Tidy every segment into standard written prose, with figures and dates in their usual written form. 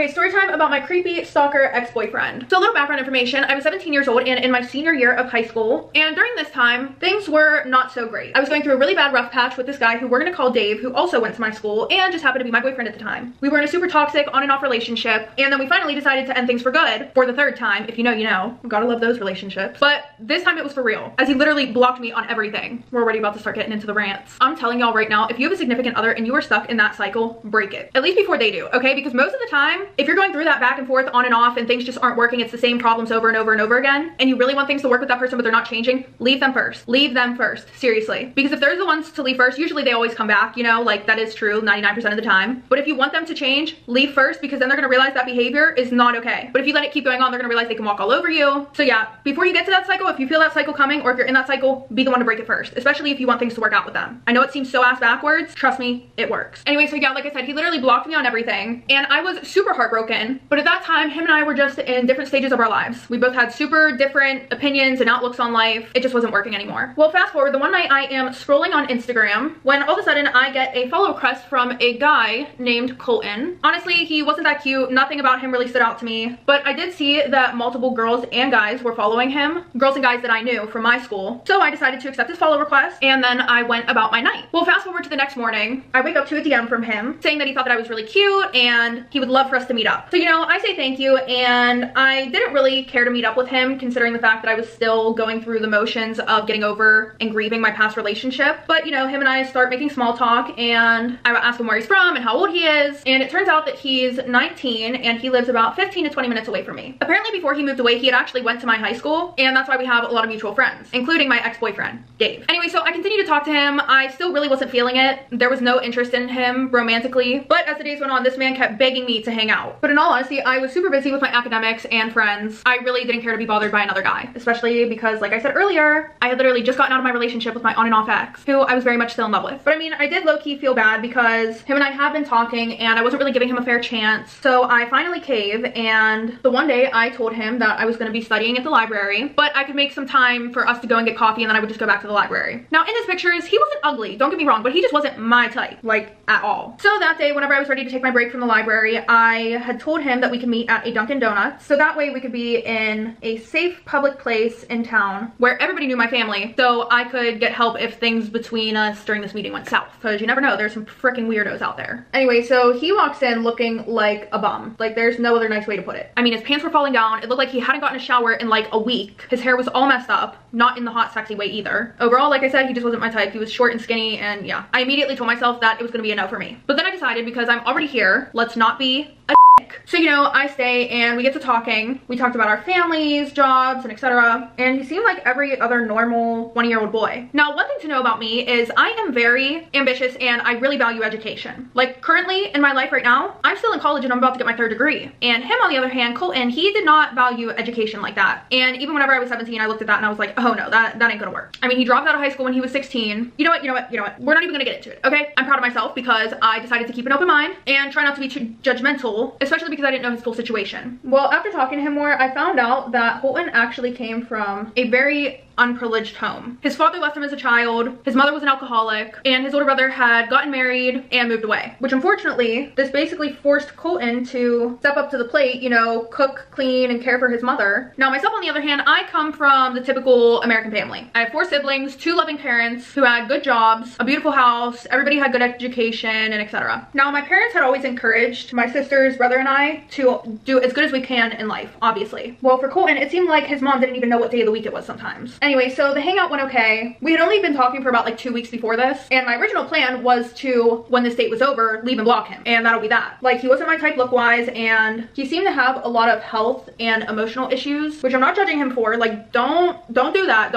Okay, story time about my creepy stalker ex-boyfriend. So a little background information. I was 17 years old and in my senior year of high school. And during this time, things were not so great. I was going through a really bad rough patch with this guy who we're gonna call Dave, who also went to my school and just happened to be my boyfriend at the time. We were in a super toxic on and off relationship. And then we finally decided to end things for good for the third time. If you know, you know. Gotta love those relationships. But this time it was for real, as he literally blocked me on everything. We're already about to start getting into the rants. I'm telling y'all right now, if you have a significant other and you are stuck in that cycle, break it. At least before they do, okay? Because most of the time, if you're going through that back and forth on and off and things just aren't working, it's the same problems over and over and over again, and you really want things to work with that person but they're not changing, leave them first. Leave them first, seriously. Because if they're the ones to leave first, usually they always come back, you know, like that is true 99% of the time. But if you want them to change, leave first, because then they're gonna realize that behavior is not okay. But if you let it keep going on, they're gonna realize they can walk all over you. So yeah, before you get to that cycle, if you feel that cycle coming or if you're in that cycle, be the one to break it first, especially if you want things to work out with them. I know it seems so ass backwards, trust me, it works. Anyway, so yeah, like I said, he literally blocked me on everything and I was super heartbroken. But at that time, him and I were just in different stages of our lives. We both had super different opinions and outlooks on life. It just wasn't working anymore. Well, fast forward, the one night I am scrolling on Instagram when all of a sudden I get a follow request from a guy named Colton. Honestly, he wasn't that cute. Nothing about him really stood out to me, but I did see that multiple girls and guys were following him, girls and guys that I knew from my school. So I decided to accept his follow request and then I went about my night. Well, fast forward to the next morning, I wake up to a DM from him saying that he thought that I was really cute and he would love for us to meet up. So, you know, I say thank you, and I didn't really care to meet up with him considering the fact that I was still going through the motions of getting over and grieving my past relationship. But, you know, him and I start making small talk and I ask him where he's from and how old he is, and it turns out that he's 19 and he lives about 15 to 20 minutes away from me. Apparently before he moved away, he had actually went to my high school, and that's why we have a lot of mutual friends, including my ex-boyfriend, Dave. Anyway, so I continued to talk to him. I still really wasn't feeling it. There was no interest in him romantically, but as the days went on, this man kept begging me to hang out. But in all honesty, I was super busy with my academics and friends. I really didn't care to be bothered by another guy, especially because, like I said earlier, I had literally just gotten out of my relationship with my on and off ex, who I was very much still in love with. But I mean, I did low-key feel bad because him and I have been talking and I wasn't really giving him a fair chance. So I finally caved, and the one day I told him that I was going to be studying at the library, but I could make some time for us to go and get coffee and then I would just go back to the library. Now in his pictures, he wasn't ugly, don't get me wrong, but he just wasn't my type, like at all. So that day, whenever I was ready to take my break from the library, I had told him that we could meet at a Dunkin' Donuts. So that way we could be in a safe public place in town where everybody knew my family, so I could get help if things between us during this meeting went south, because you never know, there's some freaking weirdos out there. Anyway, so he walks in looking like a bum. Like there's no other nice way to put it. I mean, his pants were falling down. It looked like he hadn't gotten a shower in like a week. His hair was all messed up, not in the hot sexy way either. Overall, like I said, he just wasn't my type. He was short and skinny, and yeah, I immediately told myself that it was gonna be a no for me. But then I decided, because I'm already here, let's not be a dick. So, you know, I stay and we get to talking. We talked about our families, jobs, and etc. And he seemed like every other normal 20-year-old boy. Now, one thing to know about me is I am very ambitious and I really value education. Like currently in my life right now, I'm still in college and I'm about to get my 3rd degree. And him, on the other hand, Colton, he did not value education like that. And even whenever I was 17, I looked at that and I was like, oh no, that ain't gonna work. I mean, he dropped out of high school when he was 16. You know what? We're not even gonna get into it, okay? I'm proud of myself because I decided to keep an open mind and try not to be too judgmental, especially because I didn't know his full situation. Well, after talking to him more, I found out that Colton actually came from a very unprivileged home. His father left him as a child, his mother was an alcoholic, and his older brother had gotten married and moved away. Which unfortunately, this basically forced Colton to step up to the plate, you know, cook, clean, and care for his mother. Now myself, on the other hand, I come from the typical American family. I have 4 siblings, 2 loving parents who had good jobs, a beautiful house, everybody had good education, and etc. Now my parents had always encouraged my sisters, brother, and I to do as good as we can in life, obviously. Well, for Colton, it seemed like his mom didn't even know what day of the week it was sometimes. Anyway, so the hangout went okay. We had only been talking for about like 2 weeks before this, and my original plan was to, when this date was over, leave and block him, and that'll be that. Like, he wasn't my type look-wise, and he seemed to have a lot of health and emotional issues, which I'm not judging him for. Like, don't do that.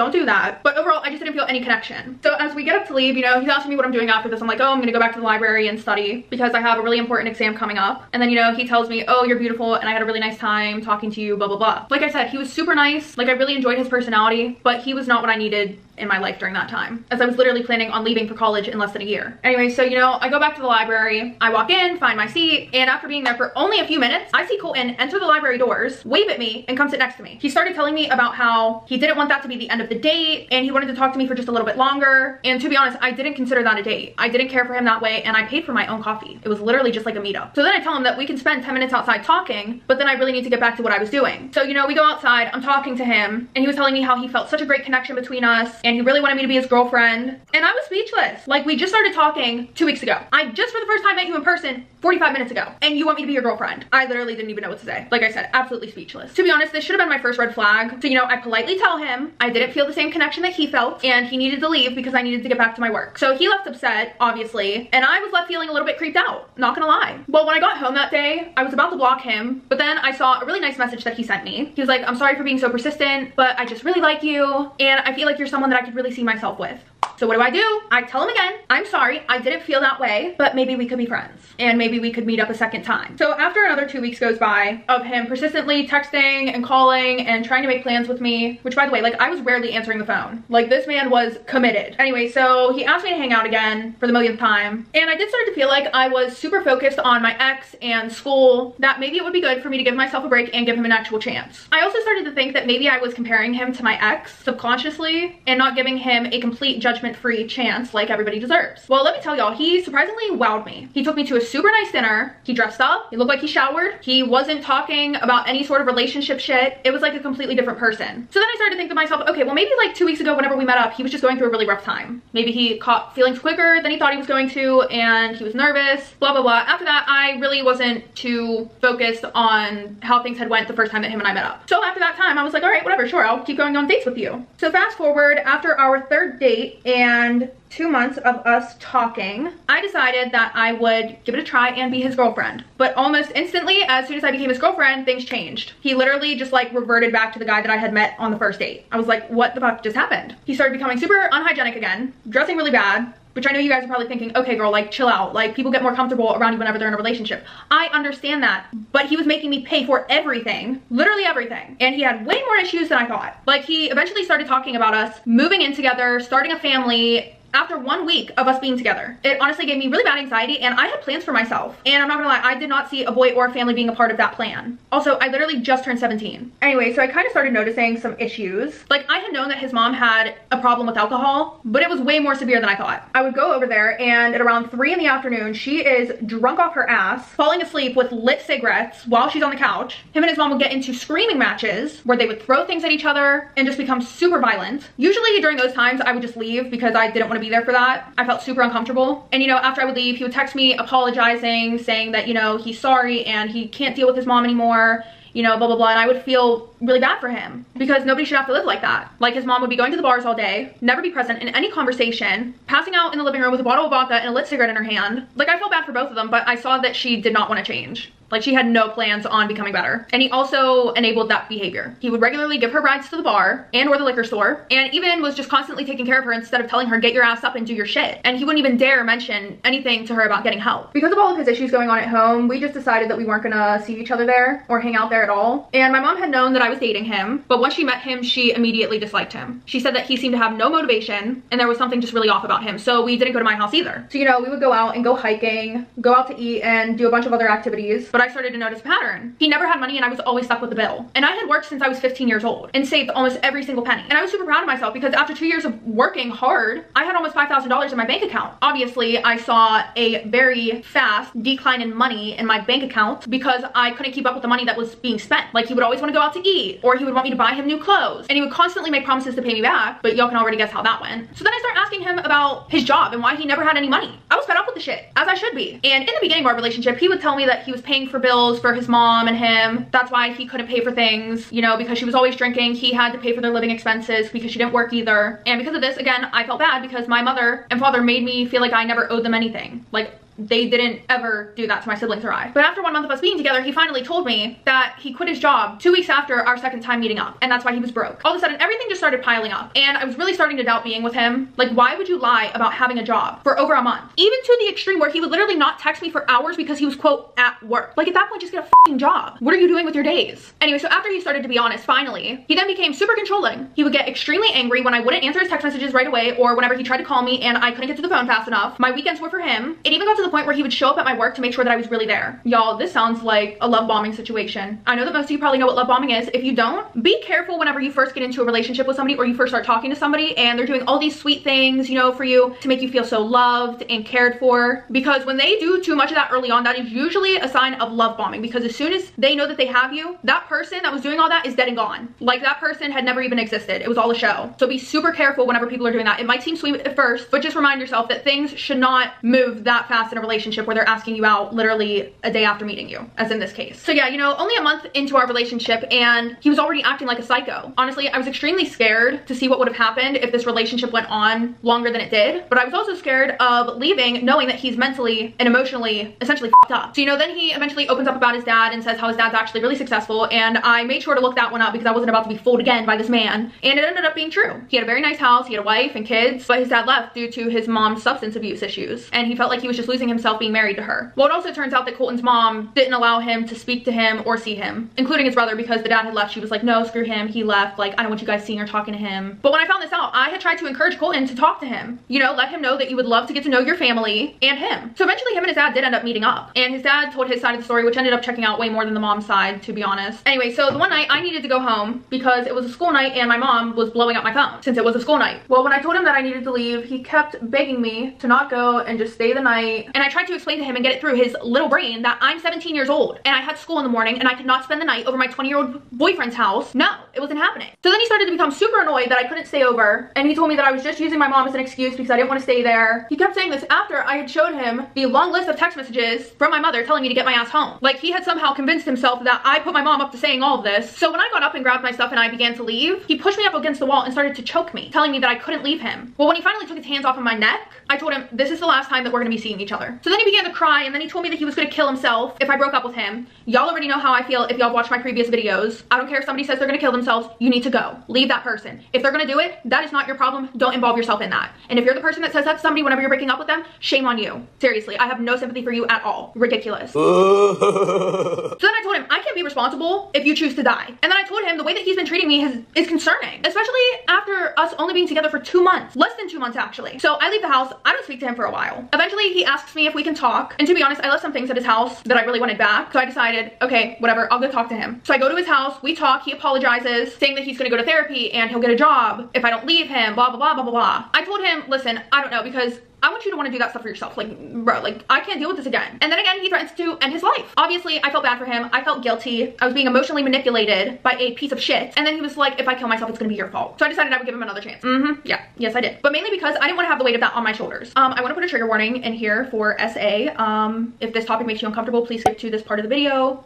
But overall, I just didn't feel any connection. So as we get up to leave, you know, he's asking me what I'm doing after this. I'm like, oh, I'm gonna go back to the library and study because I have a really important exam coming up. And then, you know, he tells me, oh, you're beautiful and I had a really nice time talking to you, blah, blah, blah. Like I said, he was super nice. Like, I really enjoyed his personality, but he was not what I needed in my life during that time, as I was literally planning on leaving for college in less than a year. Anyway, so you know, I go back to the library, I walk in, find my seat, and after being there for only a few minutes, I see Colton enter the library doors, wave at me, and come sit next to me. He started telling me about how he didn't want that to be the end of the date, and he wanted to talk to me for just a little bit longer. And to be honest, I didn't consider that a date. I didn't care for him that way, and I paid for my own coffee. It was literally just like a meetup. So then I tell him that we can spend 10 minutes outside talking, but then I really need to get back to what I was doing. So, you know, we go outside, I'm talking to him, and he was telling me how he felt such a great connection between us, and he really wanted me to be his girlfriend. And I was speechless. Like, we just started talking 2 weeks ago. I just for the first time met you in person 45 minutes ago, and you want me to be your girlfriend. I literally didn't even know what to say. Like I said, absolutely speechless. To be honest, this should have been my first red flag. So, you know, I politely tell him I didn't feel the same connection that he felt, and he needed to leave because I needed to get back to my work. So he left upset, obviously, and I was left feeling a little bit creeped out, not gonna lie. Well, when I got home that day, I was about to block him, but then I saw a really nice message that he sent me. He was like, I'm sorry for being so persistent, but I just really like you, and I feel like you're someone that I could really see myself with. So what do? I tell him again, I'm sorry, I didn't feel that way, but maybe we could be friends, and maybe we could meet up a second time. So after another 2 weeks goes by of him persistently texting and calling and trying to make plans with me, which by the way, like, I was rarely answering the phone. Like, this man was committed. Anyway, so he asked me to hang out again for the millionth time, and I did start to feel like I was super focused on my ex and school, that maybe it would be good for me to give myself a break and give him an actual chance. I also started to think that maybe I was comparing him to my ex subconsciously and not giving him a complete judgment-free chance like everybody deserves. Well, let me tell y'all, he surprisingly wowed me. He took me to a super nice dinner. He dressed up. He looked like he showered. He wasn't talking about any sort of relationship shit. It was like a completely different person. So then I started to think to myself, okay, well, maybe like 2 weeks ago whenever we met up, he was just going through a really rough time. Maybe he caught feelings quicker than he thought he was going to, and he was nervous, blah, blah, blah. After that, I really wasn't too focused on how things had went the first time that him and I met up. So after that time, I was like, all right, whatever, sure, I'll keep going on dates with you. So fast forward, after our third date and 2 months of us talking, I decided that I would give it a try and be his girlfriend. But almost instantly, as soon as I became his girlfriend, things changed. He literally just like reverted back to the guy that I had met on the first date. I was like, what the fuck just happened? He started becoming super unhygienic again, dressing really bad, which I know you guys are probably thinking, okay girl, like chill out. Like, people get more comfortable around you whenever they're in a relationship. I understand that, but he was making me pay for everything, literally everything. And he had way more issues than I thought. Like, he eventually started talking about us moving in together, starting a family, after 1 week of us being together. It honestly gave me really bad anxiety, and I had plans for myself. And I'm not gonna lie, I did not see a boy or a family being a part of that plan. Also, I literally just turned 17. Anyway, so I kind of started noticing some issues. Like, I had known that his mom had a problem with alcohol, but it was way more severe than I thought. I would go over there, and at around 3 in the afternoon, she is drunk off her ass, falling asleep with lit cigarettes while she's on the couch. Him and his mom would get into screaming matches where they would throw things at each other and just become super violent. Usually during those times, I would just leave because I didn't want to be there for that. I felt super uncomfortable. And you know, after I would leave, he would text me apologizing, saying that, you know, he's sorry and he can't deal with his mom anymore, you know, blah, blah, blah. And I would feel really bad for him because nobody should have to live like that. Like, his mom would be going to the bars all day, never be present in any conversation, passing out in the living room with a bottle of vodka and a lit cigarette in her hand. Like, I felt bad for both of them, but I saw that she did not want to change. Like, she had no plans on becoming better. And he also enabled that behavior. He would regularly give her rides to the bar and or the liquor store, and even was just constantly taking care of her instead of telling her, get your ass up and do your shit. And he wouldn't even dare mention anything to her about getting help. Because of all of his issues going on at home, we just decided that we weren't gonna see each other there or hang out there at all. And my mom had known that I was dating him, but once she met him, she immediately disliked him. She said that he seemed to have no motivation and there was something just really off about him. So we didn't go to my house either. So, you know, we would go out and go hiking, go out to eat and do a bunch of other activities. But I started to notice a pattern. He never had money and I was always stuck with the bill. And I had worked since I was 15 years old and saved almost every single penny. And I was super proud of myself because after 2 years of working hard, I had almost $5,000 in my bank account. Obviously, I saw a very fast decline in money in my bank account because I couldn't keep up with the money that was being spent. Like, he would always want to go out to eat, or he would want me to buy him new clothes, and he would constantly make promises to pay me back, but y'all can already guess how that went. So then I started asking him about his job and why he never had any money. I was fed up with the shit, as I should be. And in the beginning of our relationship, he would tell me that he was paying for bills for his mom and him. That's why he couldn't pay for things, you know, because she was always drinking. He had to pay for their living expenses because she didn't work either. And because of this, again, I felt bad because my mother and father made me feel like I never owed them anything. Like, they didn't ever do that to my siblings or I. But after 1 month of us being together, he finally told me that he quit his job 2 weeks after our second time meeting up, and that's why he was broke. All of a sudden, everything just started piling up, and I was really starting to doubt being with him. Like, why would you lie about having a job for over a month? Even to the extreme where he would literally not text me for hours because he was, quote, at work. Like, at that point, just get a fucking job. What are you doing with your days? Anyway, so after he started to be honest, finally, he then became super controlling. He would get extremely angry when I wouldn't answer his text messages right away, or whenever he tried to call me and I couldn't get to the phone fast enough. My weekends were for him. It even got to the point where he would show up at my work to make sure that I was really there. Y'all, this sounds like a love bombing situation. I know that most of you probably know what love bombing is. If you don't, be careful whenever you first get into a relationship with somebody or you first start talking to somebody and they're doing all these sweet things, you know, for you to make you feel so loved and cared for. Because when they do too much of that early on, that is usually a sign of love bombing, because as soon as they know that they have you, that person that was doing all that is dead and gone. Like, that person had never even existed. It was all a show. So be super careful whenever people are doing that. It might seem sweet at first, but just remind yourself that things should not move that fast in a relationship where they're asking you out literally a day after meeting you, as in this case. So yeah, you know, only a month into our relationship and he was already acting like a psycho. Honestly, I was extremely scared to see what would have happened if this relationship went on longer than it did, but I was also scared of leaving knowing that he's mentally and emotionally essentially f***ed up. So, you know, then he eventually opens up about his dad and says how his dad's actually really successful, and I made sure to look that one up because I wasn't about to be fooled again by this man, and it ended up being true. He had a very nice house, he had a wife and kids, but his dad left due to his mom's substance abuse issues, and he felt like he was just losing himself being married to her. Well, it also turns out that Colton's mom didn't allow him to speak to him or see him, including his brother, because the dad had left. She was like, no, screw him, he left, like, I don't want you guys seeing or talking to him. But when I found this out, I had tried to encourage Colton to talk to him, you know, let him know that you would love to get to know your family and him. So eventually him and his dad did end up meeting up, and his dad told his side of the story, which ended up checking out way more than the mom's side, to be honest. Anyway, so the one night I needed to go home because it was a school night and my mom was blowing up my phone since it was a school night. Well, when I told him that I needed to leave, he kept begging me to not go and just stay the night, and I tried to explain to him and get it through his little brain that I'm 17 years old and I had school in the morning and I could not spend the night over my 20-year-old boyfriend's house. No, it wasn't happening. So then he started to become super annoyed that I couldn't stay over, and he told me that I was just using my mom as an excuse because I didn't want to stay there. He kept saying this after I had showed him the long list of text messages from my mother telling me to get my ass home. Like, he had somehow convinced himself that I put my mom up to saying all of this. So when I got up and grabbed my stuff and I began to leave, he pushed me up against the wall and started to choke me, telling me that I couldn't leave him. Well, when he finally took his hands off of my neck, I told him this is the last time that we're gonna be seeing each other. So then he began to cry, and then he told me that he was gonna kill himself if I broke up with him. Y'all already know how I feel if y'all watched my previous videos. I don't care if somebody says they're gonna kill themselves, you need to go. Leave that person. If they're gonna do it, that is not your problem. Don't involve yourself in that. And if you're the person that says that to somebody whenever you're breaking up with them, shame on you. Seriously, I have no sympathy for you at all. Ridiculous. So then I told him, I can't be responsible if you choose to die. And then I told him the way that he's been treating me is concerning, especially after us only being together for 2 months, less than 2 months actually. So I leave the house, I don't speak to him for a while. Eventually he asks me if we can talk, and to be honest, I left some things at his house that I really wanted back, so I decided, okay, whatever, I'll go talk to him. So I go to his house, we talk, he apologizes, saying that he's gonna go to therapy and he'll get a job if I don't leave him, blah blah blah blah blah blah. I told him, listen, I don't know, because I want you to want to do that stuff for yourself. Like, bro, like, I can't deal with this again. And then again, he threatens to end his life. Obviously, I felt bad for him. I felt guilty. I was being emotionally manipulated by a piece of shit. And then he was like, if I kill myself, it's gonna be your fault. So I decided I would give him another chance. Yeah, yes I did. But mainly because I didn't want to have the weight of that on my shoulders. I want to put a trigger warning in here for SA. If this topic makes you uncomfortable, please skip to this part of the video.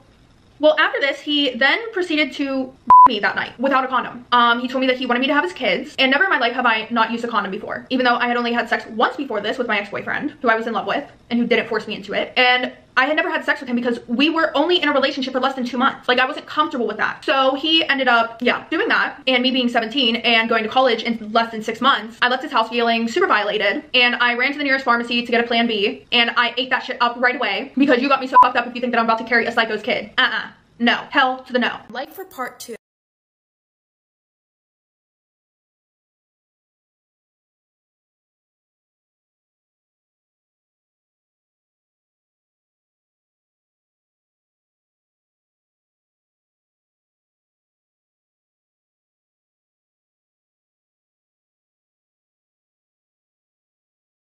Well, after this, he then proceeded to me that night without a condom. He told me that he wanted me to have his kids, and never in my life have I not used a condom before, even though I had only had sex once before this with my ex-boyfriend, who I was in love with and who didn't force me into it. And I had never had sex with him because we were only in a relationship for less than 2 months. Like, I wasn't comfortable with that. So he ended up, yeah, doing that. And me being 17 and going to college in less than 6 months, I left his house feeling super violated. And I ran to the nearest pharmacy to get a plan B. And I ate that shit up right away because you got me so fucked up if you think that I'm about to carry a psycho's kid. No. Hell to the no. Like for part 2.